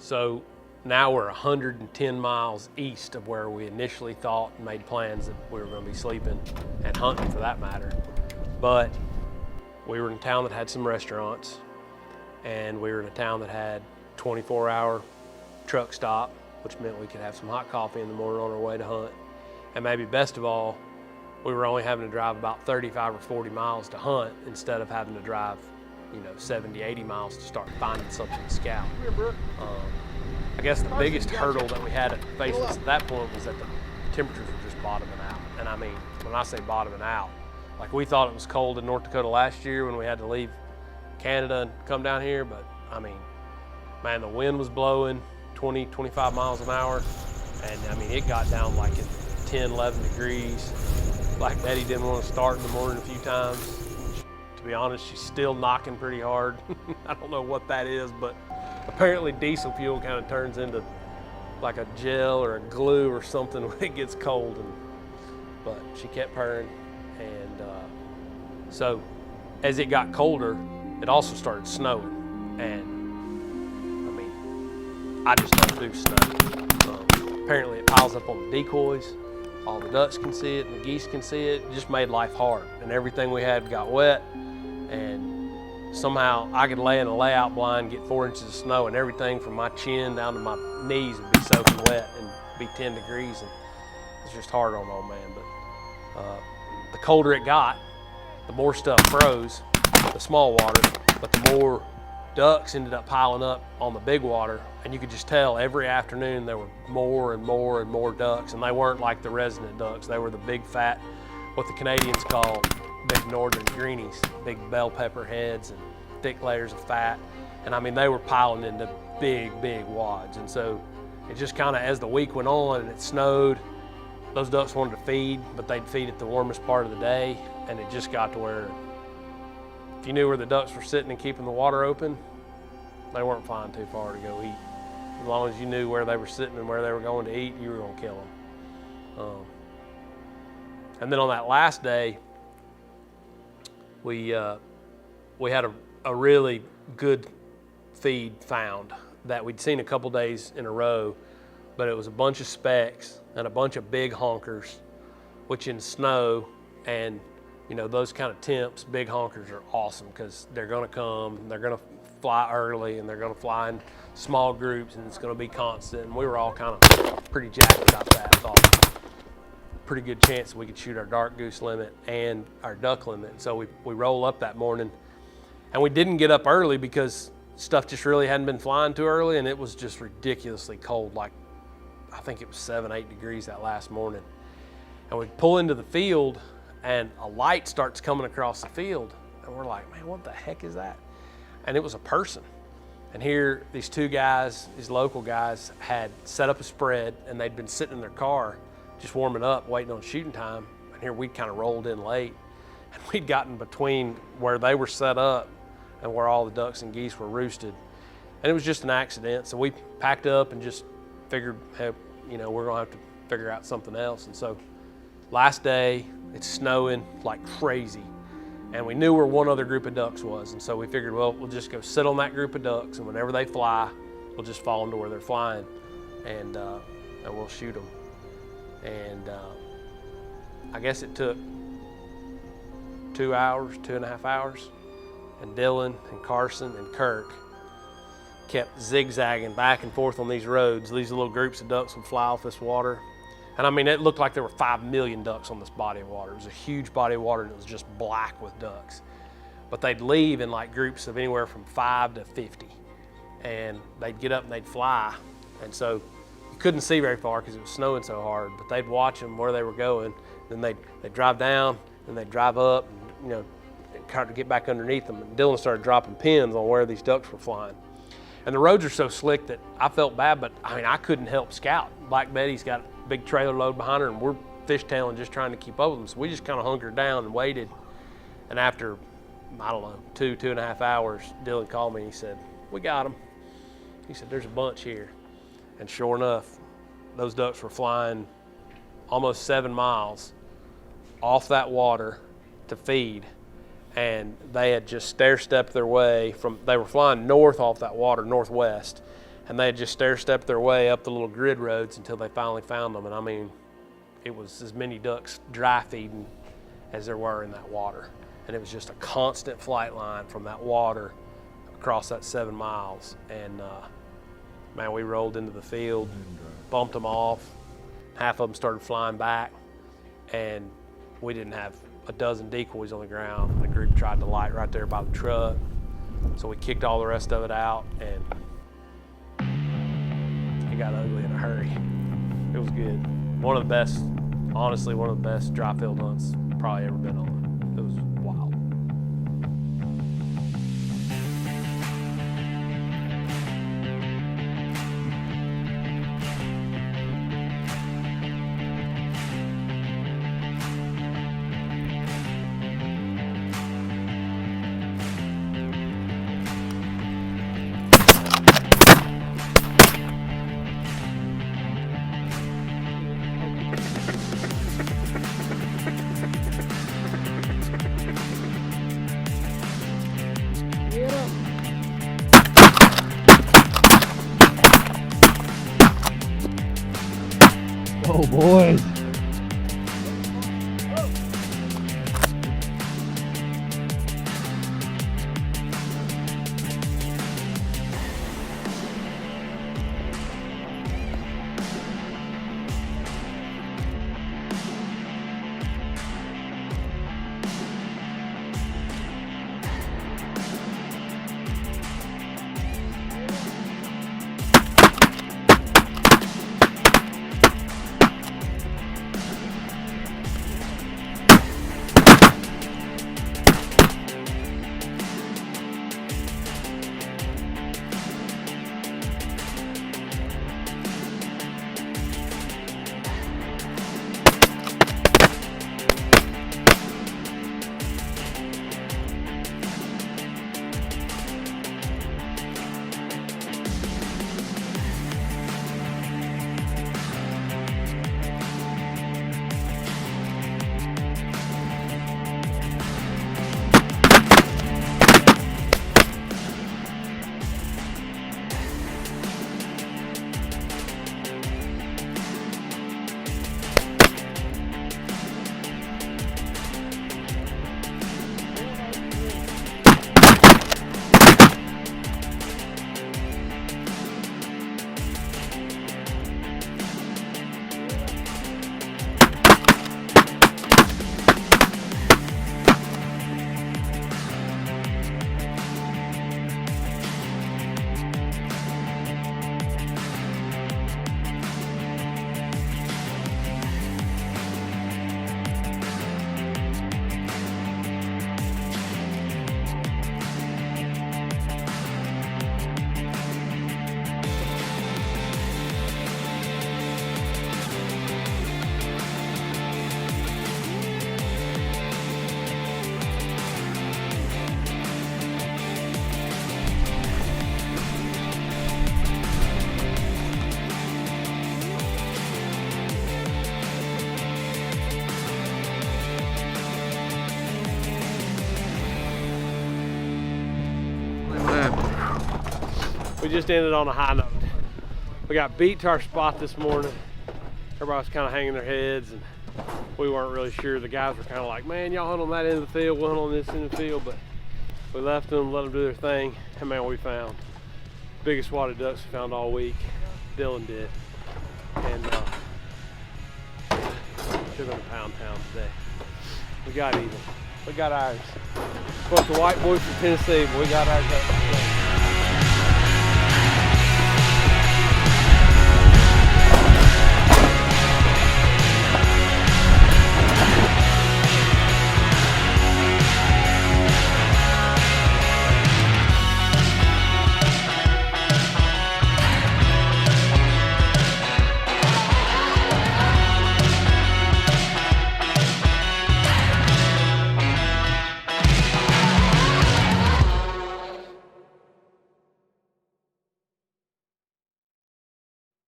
So now we're 110 miles east of where we initially thought and made plans that we were going to be sleeping and hunting for that matter. But we were in a town that had some restaurants, and we were in a town that had 24-hour truck stop, which meant we could have some hot coffee in the morning on our way to hunt. And maybe best of all, we were only having to drive about 35 or 40 miles to hunt instead of having to drive, 70, 80 miles to start finding something to scout. I guess the biggest hurdle that we had to face us at that point was that the temperatures were just bottoming out. And I mean, when I say bottoming out, like we thought it was cold in North Dakota last year when we had to leave Canada and come down here, but I mean, man, the wind was blowing 20, 25 miles an hour. And I mean, it got down like at 10, 11 degrees. Black Betty didn't want to start in the morning a few times. To be honest, she's still knocking pretty hard. I don't know what that is, but apparently diesel fuel kind of turns into like a gel or a glue or something when it gets cold. But she kept purring. And so as it got colder, it also started snowing. And I mean, I just don't do snow. Apparently it piles up on the decoys. All the ducks can see it and the geese can see it. It just made life hard. And everything we had got wet. And somehow I could lay in a layout blind, get 4 inches of snow, and everything from my chin down to my knees would be soaking wet and be 10 degrees. And it's just hard on old man. But the colder it got, the more stuff froze, the small water, but the more ducks ended up piling up on the big water. And you could just tell every afternoon there were more and more and more ducks. And they weren't like the resident ducks. They were the big fat, what the Canadians call big northern greenies, big bell pepper heads and thick layers of fat. And I mean, they were piling into big, big wads. And so it just kind of, as the week went on and it snowed, those ducks wanted to feed, but they'd feed at the warmest part of the day. And it just got to where if you knew where the ducks were sitting and keeping the water open, they weren't flying too far to go eat. As long as you knew where they were sitting and where they were going to eat, you were going to kill them. And then on that last day, we had a really good feed found that we'd seen a couple days in a row, but it was a bunch of specks and a bunch of big honkers, which in snow and those kind of temps, big honkers are awesome because they're going to come, they're going to fly early, and they're going to fly in small groups, and it's going to be constant. And we were all kind of pretty jacked about that. Thought pretty good chance we could shoot our dark goose limit and our duck limit. And so we roll up that morning, and we didn't get up early because stuff just really hadn't been flying too early, and it was just ridiculously cold. Like I think it was 7, 8 degrees that last morning. And we pull into the field, and a light starts coming across the field, and we're like, man, what the heck is that? And it was a person. And here, these two guys, these local guys, had set up a spread, and they'd been sitting in their car just warming up, waiting on shooting time. And here we'd kind of rolled in late, and we'd gotten between where they were set up and where all the ducks and geese were roosted. And it was just an accident. So we packed up and just figured, hey, we're gonna have to figure out something else. And so last day, it's snowing like crazy. And we knew where one other group of ducks was. And so we figured, well, we'll just go sit on that group of ducks, and whenever they fly, we'll just fall into where they're flying, and we'll shoot them. And I guess it took 2 hours, 2.5 hours. And Dylan and Carson and Kirk kept zigzagging back and forth on these roads. These little groups of ducks would fly off this water. And I mean, it looked like there were 5 million ducks on this body of water. It was a huge body of water, and it was just black with ducks. But they'd leave in like groups of anywhere from 5 to 50. And they'd get up and they'd fly. And so you couldn't see very far because it was snowing so hard, but they'd watch them where they were going. Then they'd drive down, and they'd drive up, and, kind of get back underneath them. And Dylan started dropping pins on where these ducks were flying. And the roads are so slick that I felt bad, but I mean, I couldn't help scout. Black Betty's got a big trailer load behind her, and we're fishtailing just trying to keep up with them. So we just kind of hunkered down and waited. And after, I don't know, 2.5 hours, Dylan called me and he said, we got them. He said, there's a bunch here. And sure enough, those ducks were flying almost 7 miles off that water to feed. And they had just stair-stepped their way they were flying north off that water, northwest, And they had just stair-stepped their way up the little grid roads until they finally found them. And I mean, it was as many ducks dry feeding as there were in that water. And it was just a constant flight line from that water across that 7 miles. And man, we rolled into the field, bumped them off. Half of them started flying back, and we didn't have a dozen decoys on the ground. The group tried to light right there by the truck. So we kicked all the rest of it out, and it got ugly in a hurry. It was good. One of the best, honestly, one of the best dry field hunts probably ever been on. It was wild. Oh, boys. We just ended on a high note. We got beat to our spot this morning. Everybody was kind of hanging their heads, and we weren't really sure. The guys were kind of like, man, y'all hunt on that end of the field, we'll hunt on this end of the field, but we left them, let them do their thing, and man, we found biggest water ducks we found all week. Dylan did, and took them to Pound Town today. We got even. We got ours. Both the white boys from Tennessee, but we got ours up.